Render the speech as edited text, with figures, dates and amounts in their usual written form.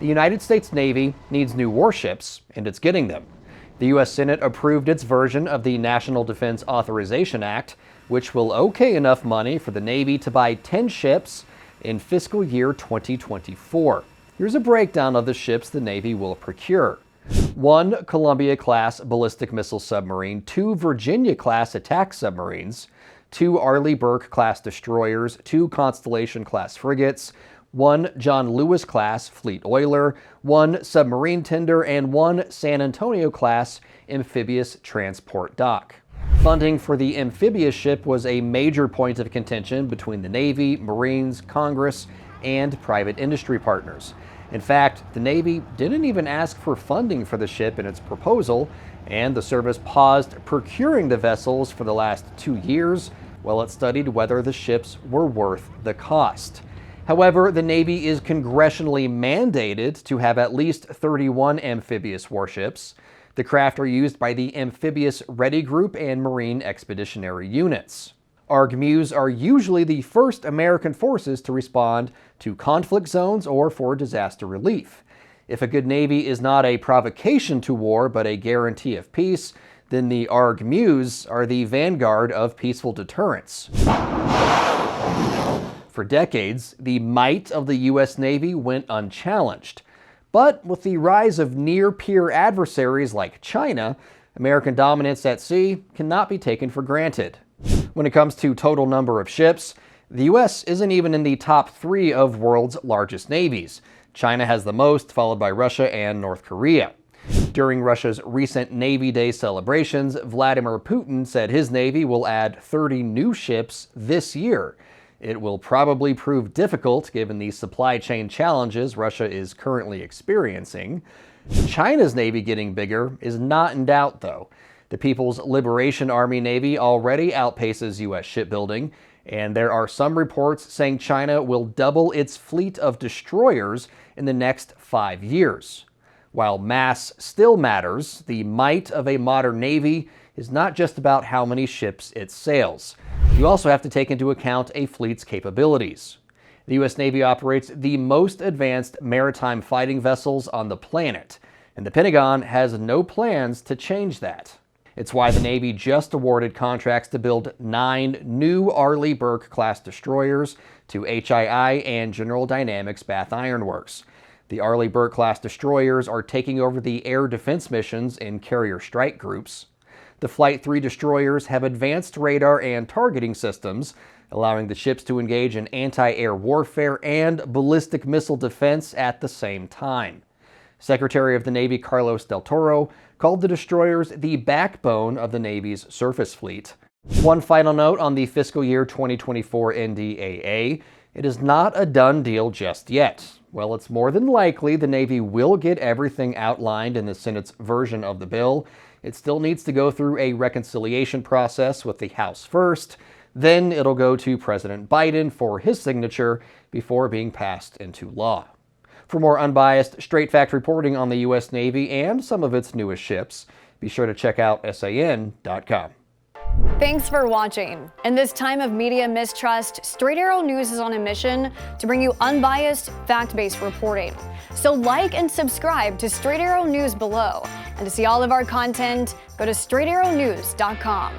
The United States Navy needs new warships, and it's getting them. The U.S. Senate approved its version of the National Defense Authorization Act, which will okay enough money for the Navy to buy 10 ships in fiscal year 2024. Here's a breakdown of the ships the Navy will procure. 1 Columbia-class ballistic missile submarine, 2 Virginia-class attack submarines, 2 Arleigh Burke-class destroyers, 2 Constellation-class frigates, 1 John Lewis-class fleet oiler, 1 submarine tender, and 1 San Antonio-class amphibious transport dock. Funding for the amphibious ship was a major point of contention between the Navy, Marines, Congress, and private industry partners. In fact, the Navy didn't even ask for funding for the ship in its proposal, and the service paused procuring the vessels for the last 2 years while it studied whether the ships were worth the cost. However, the Navy is congressionally mandated to have at least 31 amphibious warships. The craft are used by the Amphibious Ready Group and Marine Expeditionary Units. ARGMUs are usually the first American forces to respond to conflict zones or for disaster relief. If a good Navy is not a provocation to war but a guarantee of peace, then the ARGMUs are the vanguard of peaceful deterrence. For decades, the might of the U.S. Navy went unchallenged. But with the rise of near-peer adversaries like China, American dominance at sea cannot be taken for granted. When it comes to total number of ships, the U.S. isn't even in the top 3 of world's largest navies. China has the most, followed by Russia and North Korea. During Russia's recent Navy Day celebrations, Vladimir Putin said his Navy will add 30 new ships this year. It will probably prove difficult given the supply chain challenges Russia is currently experiencing. China's Navy getting bigger is not in doubt, though. The People's Liberation Army Navy already outpaces U.S. shipbuilding, and there are some reports saying China will double its fleet of destroyers in the next 5 years. While mass still matters, the might of a modern Navy is not just about how many ships it sails. You also have to take into account a fleet's capabilities. The U.S. Navy operates the most advanced maritime fighting vessels on the planet, and the Pentagon has no plans to change that. It's why the Navy just awarded contracts to build 9 new Arleigh Burke-class destroyers to HII and General Dynamics Bath Iron Works. The Arleigh Burke-class destroyers are taking over the air defense missions in carrier strike groups. The Flight 3 destroyers have advanced radar and targeting systems, allowing the ships to engage in anti-air warfare and ballistic missile defense at the same time. Secretary of the Navy Carlos Del Toro called the destroyers the backbone of the Navy's surface fleet. One final note on the fiscal year 2024 NDAA. It is not a done deal just yet. Well, it's more than likely the Navy will get everything outlined in the Senate's version of the bill. It still needs to go through a reconciliation process with the House first. Then it'll go to President Biden for his signature before being passed into law. For more unbiased, straight-fact reporting on the U.S. Navy and some of its newest ships, be sure to check out san.com. Thanks for watching. In this time of media mistrust, Straight Arrow News is on a mission to bring you unbiased, fact-based reporting. So like and subscribe to Straight Arrow News below. And to see all of our content, go to straightarrownews.com.